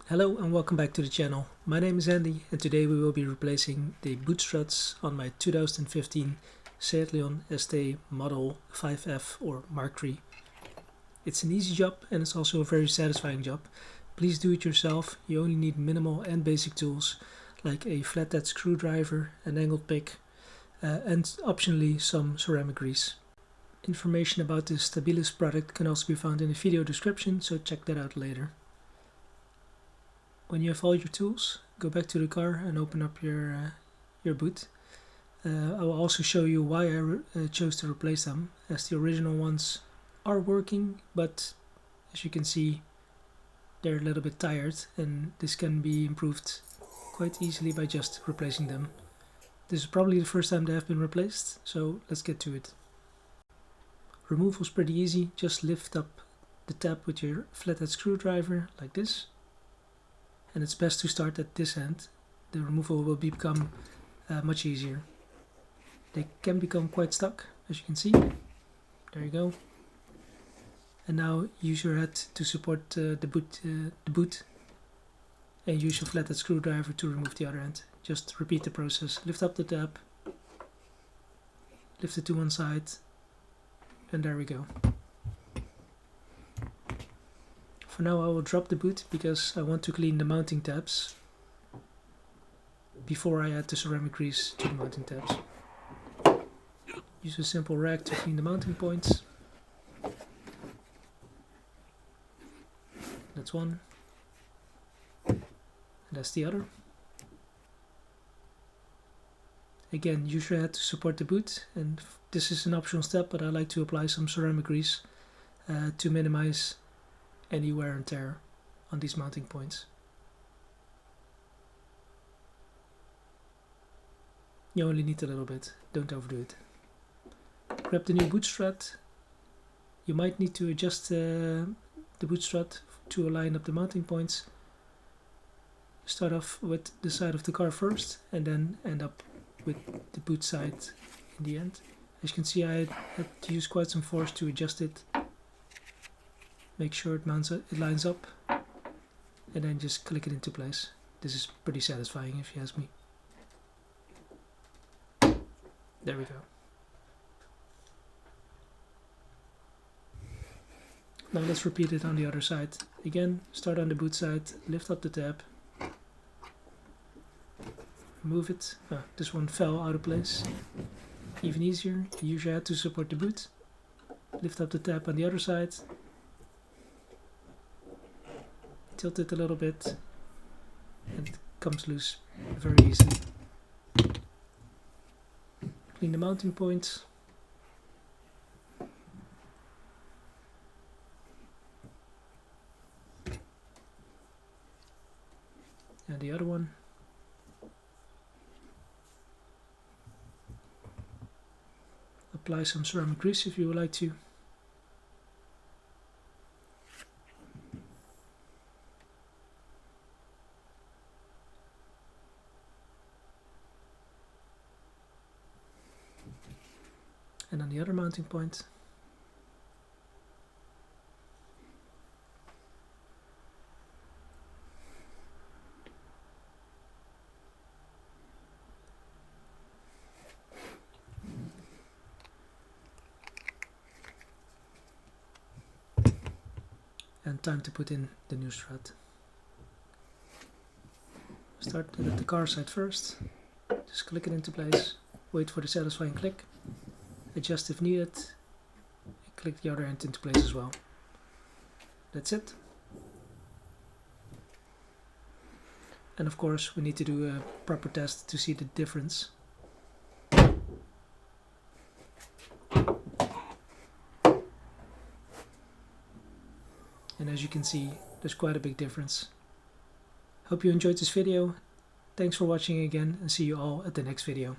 Hello and welcome back to the channel. My name is Andy and today we will be replacing the boot struts on my 2015 Seat Leon ST Model 5F or Mark III. It's an easy job and it's also a very satisfying job. Please do it yourself. You only need minimal and basic tools like a flathead screwdriver, an angled pick and optionally some ceramic grease. Information about this Stabilus product can also be found in the video description, so check that out later. When you have all your tools, go back to the car and open up your boot. I will also show you why I chose to replace them, as the original ones are working, but as you can see they're a little bit tired and this can be improved quite easily by just replacing them. This is probably the first time they have been replaced, so let's get to it. Removal is pretty easy, just lift up the tab with your flathead screwdriver like this. And it's best to start at this end. The removal will become much easier. They can become quite stuck, as you can see. There you go. And now use your head to support the boot, and use your flathead screwdriver to remove the other end. Just repeat the process. Lift up the tab, lift it to one side, and there we go. For now I will drop the boot because I want to clean the mounting tabs before I add the ceramic grease to the mounting tabs. Use a simple rag to clean the mounting points. That's one. And that's the other. Again, use your head to support the boot, and this is an optional step, but I like to apply some ceramic grease to minimize any wear and tear on these mounting points. You only need a little bit, don't overdo it. Grab the new boot strut. You might need to adjust the boot strut to align up the mounting points. Start off with the side of the car first and then end up with the boot side in the end. As you can see, I had to use quite some force to adjust it. Make sure it lines up, and then just click it into place. This is pretty satisfying if you ask me. There we go. Now let's repeat it on the other side. Again, start on the boot side, lift up the tab, move it. This one fell out of place. Even easier, use your head to support the boot. Lift up the tab on the other side. Tilt it a little bit and it comes loose very easily. Clean the mounting points. And the other one. Apply some ceramic grease if you would like to. And on the other mounting point. And time to put in the new strut. Start at the car side first. Just click it into place. Wait for the satisfying click. Adjust if needed, click the other end into place as well. That's it. And of course we need to do a proper test to see the difference. And as you can see, there's quite a big difference. Hope you enjoyed this video. Thanks for watching again and see you all at the next video.